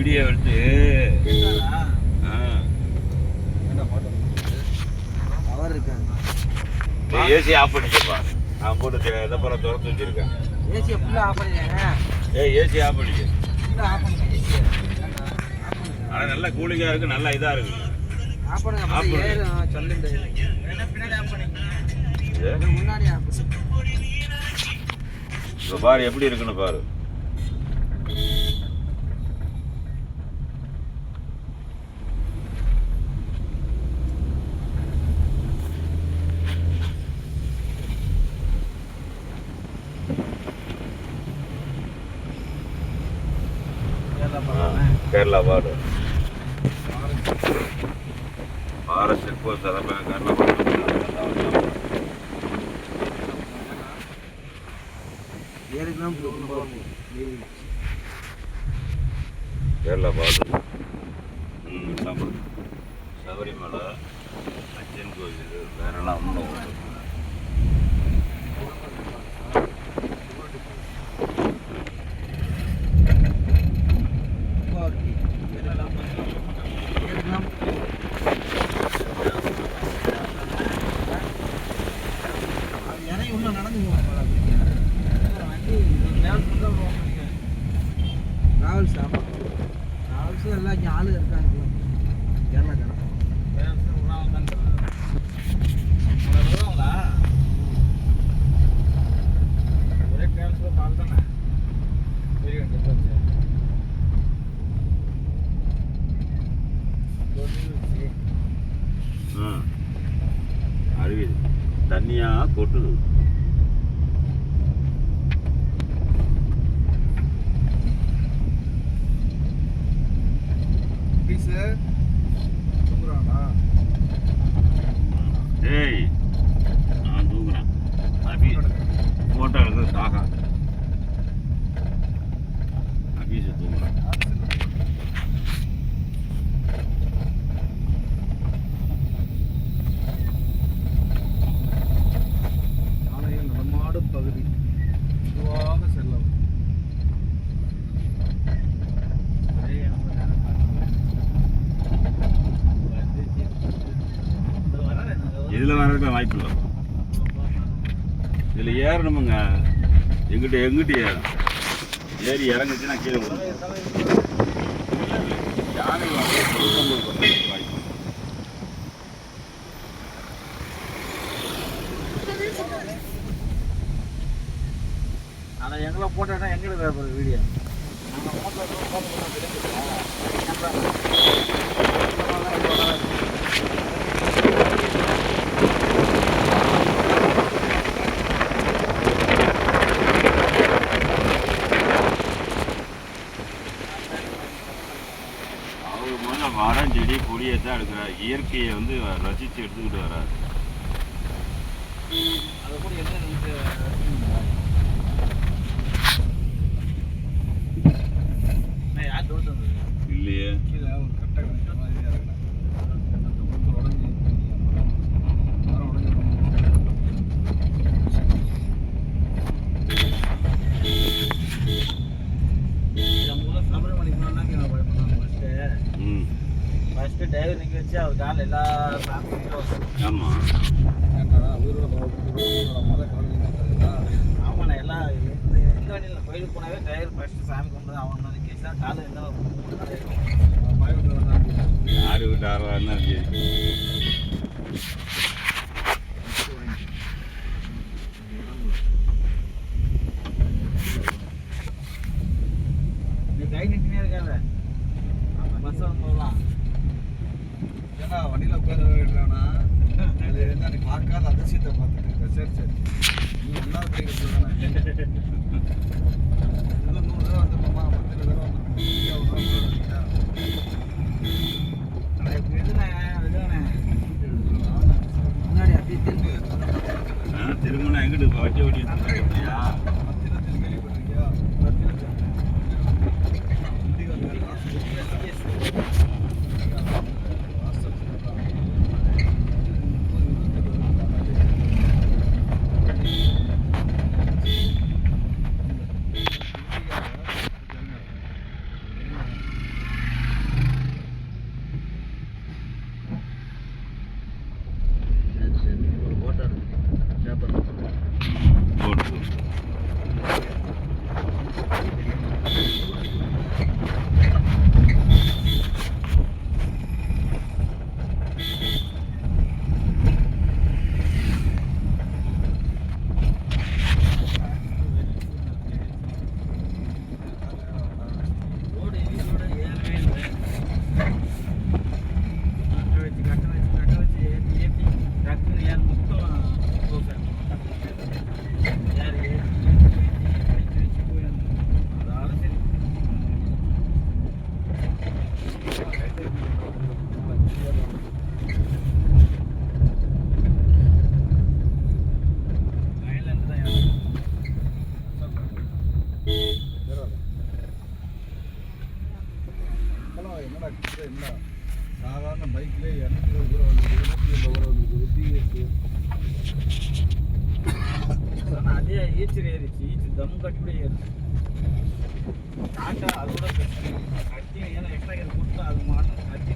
Video எடுத்து அவர் இருக்காங்க. ஏசி ஆஃப் பண்ணிக்கப்பா. நான் போட்டு எதப்பறம் திறந்து வச்சிருக்கேன். ஏசி ஃபுல்லாக ஆஃப் பண்ணிடுங்க. ஏசி ஆஃப் பண்ணிக்க. ஃபுல்லாக ஆஃப் பண்ணுங்க ஏசி. ஆனால் நல்லா கூலிங்காக இருக்குது, நல்லா இதாக இருக்குது. ஆஃப் பண்ணுங்க. ஆஃப் பண்ணு. ஏறும் சொல்லுங்க. பின்னாடி ஆஃப் பண்ணிங்க. முன்னாடி ஆஃப் பண்ணுங்க. இப்போ பாரு எப்படி இருக்குன்னு பாரு. Kerala border forest check post அதெல்லாம் கேரளா பார்டர். கேரளா பார்டர் சபரிமலை, அச்சன் கோவில், வேறெல்லாம் ஒன்றும் டிராவல்ஸ். ஆமாம், டிராவல்ஸு எல்லாம் இங்கே ஆளு இருக்காங்க. கேரளா ஒரே டிராவல்ஸில் பால் தானே. அருவி தண்ணியாக கொட்டுது. ஏய் நான் தூங்குறேன். அபி ஃபோட்டோ எடுக்க சாகா அபீஸை தூங்குறேன். ஆலயம் நடமாடு பகுதி இதுவாக செல்லும். இதில் வர்றதுக்கு வாய்ப்பு இல்லை. இதில் ஏறணுமுங்க. எங்கிட்ட ஏறும். ஏறி இறங்குச்சுன்னா கீழே விடும். யானை வாய்ப்பு. ஆனால் எங்களை போட்டோன்னா எங்களுக்கு வேறு வீடியோ மரம் செடி கொடியை தான் எடுக்கிறார். இயற்கையை வந்து ரசித்து எடுத்துக்கிட்டு வர்றார். அதை கூட என்ன இல்லையே. கீழே ஒரு கட்டை கட்ட மாதிரி இறங்கினேன். சபரிமலைக்கு ஃபஸ்ட்டு டிரைவர் நிற்க வச்சு அவர் காலில் எல்லா சாமியும். ஆமாம் ஆமாண்ணா. எல்லாம் எந்த வண்டியில் கோயிலுக்கு போனாவே டிரைவர் ஃபஸ்ட்டு சாமி கும்பிட்டு அவன் நிற்க வச்சு தான் காலில் எல்லாம் யாரு விட்டாரோ என்ன கை நின்றுனே இருக்காங்க. பஸ் போகலாம். ஏன்னா வண்டியில் உட்காந்து விடுறானா அது என்ன பார்க்காத அதிசயத்தை பார்த்துட்டு. சரி சரி நீ எல்லா கை கட்டுறானே. இன்னும் 100 தடவை வந்துருக்கோமா, 10 தடவை முன்னாடி அப்படியே திருமணம் எங்கிட்டு வச்சு ஓட்டியா? கேள்விப்பட்டிருக்கியா? என்னடா என்ன சாதாரண பைக்லேயே 220 ரூபா வந்து 280 ரூபா வந்து டிஎஸ். ஆனால் அதே ஈச்சர் ஏறிச்சு, ஈச்சர் தம் கட்டி கூட ஏறுச்சு. டாட்டா அதோட கட்டி ஏன்னா எக்ஸ்ட்ரா கேர் கொடுத்தா அது மாட்டோம் கட்டி